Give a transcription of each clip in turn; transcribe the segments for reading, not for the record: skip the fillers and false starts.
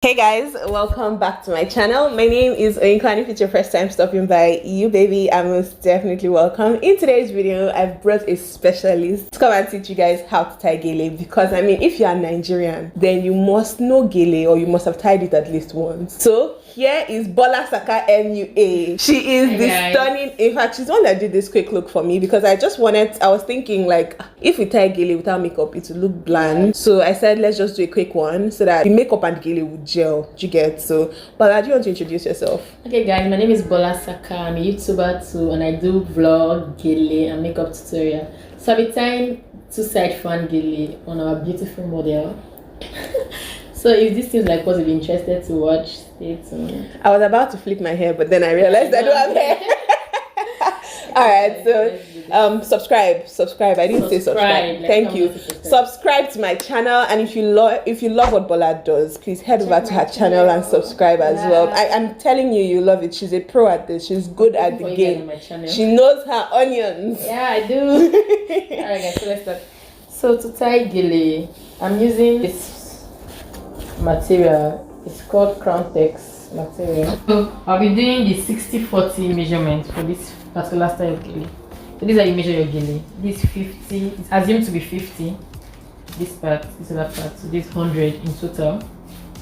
Hey guys, welcome back to my channel. My name is Oyinka, and if it's your first time stopping by, you baby, I most definitely welcome. In today's video, I've brought a specialist to come and teach you guys how to tie gele, because I mean, if you are Nigerian, then you must know gele, or you must have tied it at least once. So here is Bola Saka MUA. She is stunning. In fact, she's the one that did this quick look for me, because I was thinking like, if we tie gele without makeup, it will look bland. So I said, let's just do a quick one so that the makeup and gele would gel. Do you get? So Bola, do you want to introduce yourself? Okay guys, my name is Bola Saka. I'm a YouTuber too, and I do vlog, gele and makeup tutorial. So I'll be tying two-side fan gele on our beautiful model. So if this seems like what you'll be interested to watch, stay tuned. I was about to flip my hair, but then I realized I don't have hair. All right, so subscribe. I didn't say subscribe. Thank you. Subscribe to my channel, and if you love what Bola does, please head over to her channel and subscribe as well. I'm telling you, you love it. She's a pro at this. She's good at the game. She knows her onions. Yeah, I do. All right, guys. So let's start. So to tie gele, I'm using this material. It's called Crown Tex material. So I'll be doing the 60-40 measurement for this particular style of gele. So these are you measure your gele. This 50, it's assumed to be 50. This part, this other part, so this 100 in total.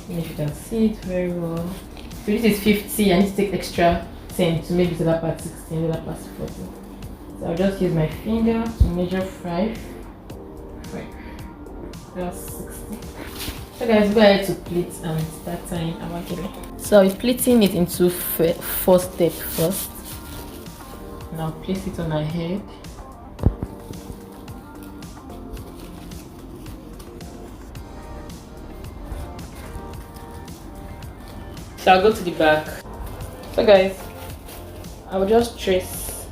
And if you can see it very well. So this is 50, I need to take extra 10 to make this other part 60 and the other part 40. So I'll just use my finger to measure 5. That's 60. So guys, go ahead to pleat and start tying our gele. So I'll be pleating it into 4 steps first. Now place it on her head. So I'll go to the back. So guys, I will just trace.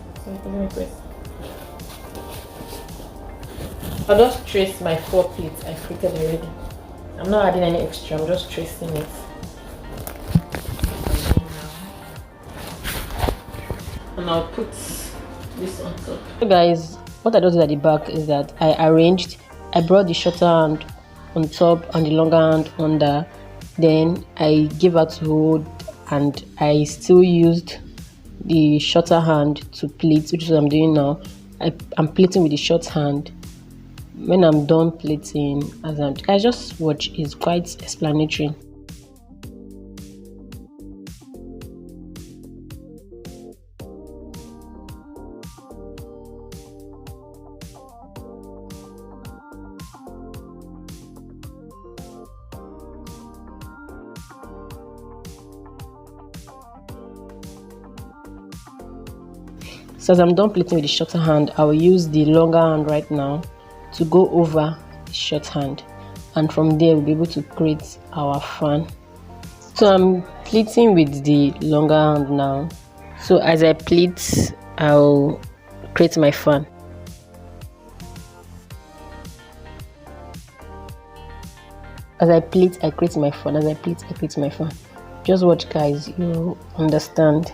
I'll just trace my 4 pleats I created already. I'm not adding any extra, I'm just tracing it. And I'll put this on top. So guys, what I do at the back is that I brought the shorter hand on top and the longer hand under. Then I gave her to hold, and I still used the shorter hand to pleat, which is what I'm doing now. I'm pleating with the short hand. When I'm done pleating, I just watch, is quite explanatory. So as I'm done pleating with the shorter hand, I will use the longer hand right now to go over the short hand, and from there we'll be able to create our fan. So I'm pleating with the longer hand now. So as I pleat, I'll create my fan. As I pleat, I create my fan. As I pleat, I create my fan. Just watch guys, you understand.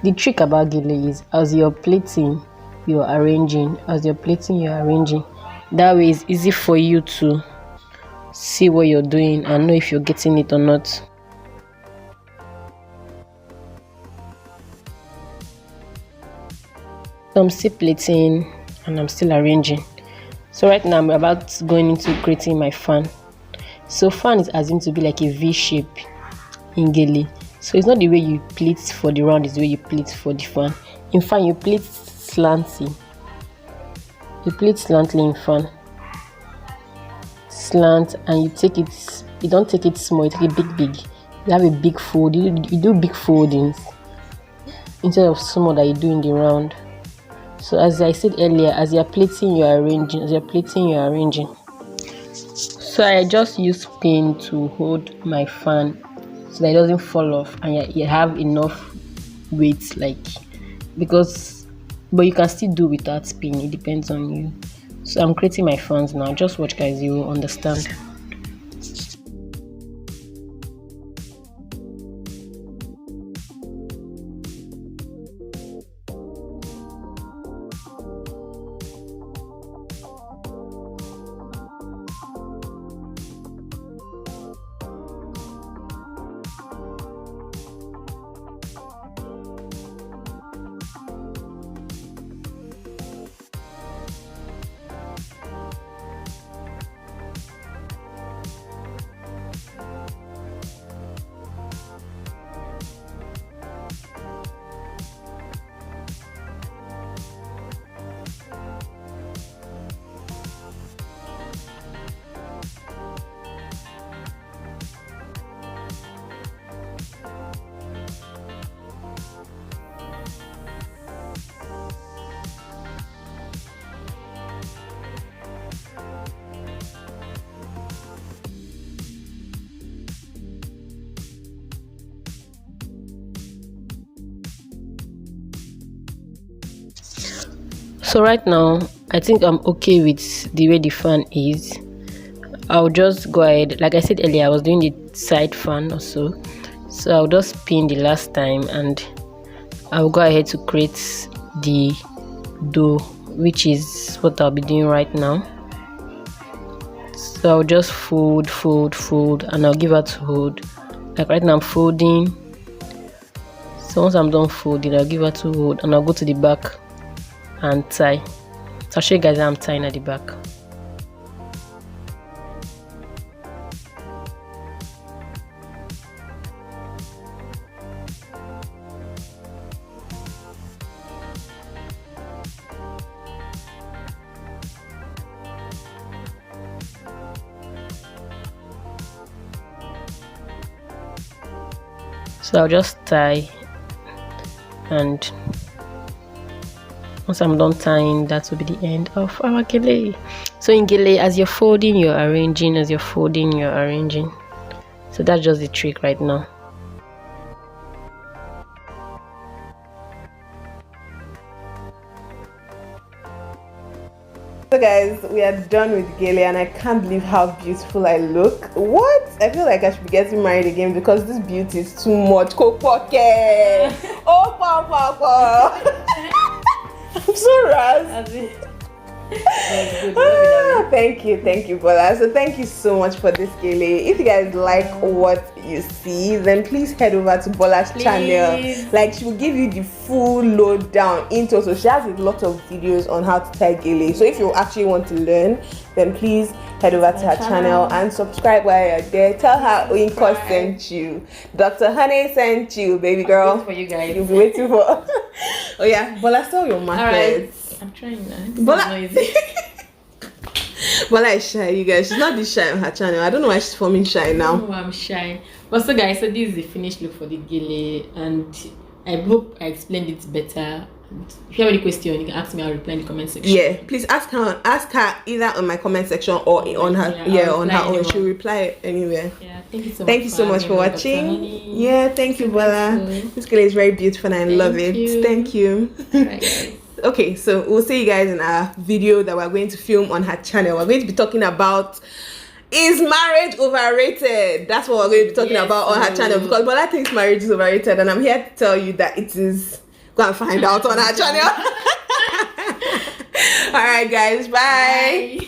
The trick about gele is, as you're pleating, you're arranging. As you're pleating, you're arranging. That way it's easy for you to see what you're doing and know if you're getting it or not. So I'm still pleating and I'm still arranging. So right now I'm about going into creating my fan. So fan is assumed to be like a V shape in gele. So it's not the way you pleat for the round, it's the way you pleat for the fan. In fan, you pleat slanty. You pleat slantly in fan. Slant, and you don't take it small, you take it big. You have a big fold, you do big foldings instead of small that you do in the round. So as I said earlier, as you're pleating, you're arranging. As you're pleating, you're arranging. So I just use pin to hold my fan so that it doesn't fall off, and you have enough weight, but you can still do without spin. It depends on you. So I'm creating my fans now. Just watch guys, you will understand. So right now I think I'm okay with the way the fan is. I'll just go ahead, like I said earlier, I was doing the side fan also, so I'll just spin the last time and I'll go ahead to create the dough, which is what I'll be doing right now. So I'll just fold and I'll give her to hold. Like right now I'm folding, so once I'm done folding I'll give her to hold and I'll go to the back and tie. So I'll show you guys how I'm tying at the back. So I'll just tie, and once I'm done tying, that will be the end of our gele. So in gele, as you're folding, you're arranging, as you're folding, you're arranging. So that's just the trick right now. So guys, we are done with gele and I can't believe how beautiful I look. What? I feel like I should be getting married again because this beauty is too much. Kopoke! Oh, papa! I'm so ras. Thank you, Bola. So thank you so much for this gele. If you guys like what you see, then please head over to Bola's channel. Like, she will give you the full lowdown into. So she has a lot of videos on how to tie gele. So if you actually want to learn, then please head over to her channel and subscribe while you're there. Tell her Oyinko sent you, Dr. Honey sent you, baby girl. For you guys, you'll be waiting for. Oh yeah, Bola, sell your market. I'm trying now. Bola, Bola is shy, you guys. She's not this shy on her channel. I don't know why she's forming shy now. Oh, I'm shy. But so guys, so this is the finished look for the gele, and I hope I explained it better. If you have any question, you can ask me. I'll reply in the comment section. Yeah, please ask her either on my comment section or on her on her own. She'll reply anywhere. Yeah, thank you so much. Thank you so much for watching. Yeah, thank you, Bola. This gele is very beautiful and I love it. Thank you. Right, guys. Okay, so we'll see you guys in our video that we're going to film on her channel. We're going to be talking about, is marriage overrated? That's what we're going to be talking about on her channel, because Bola thinks marriage is overrated and I'm here to tell you that it is. Go and find out on her channel. All right, guys, bye.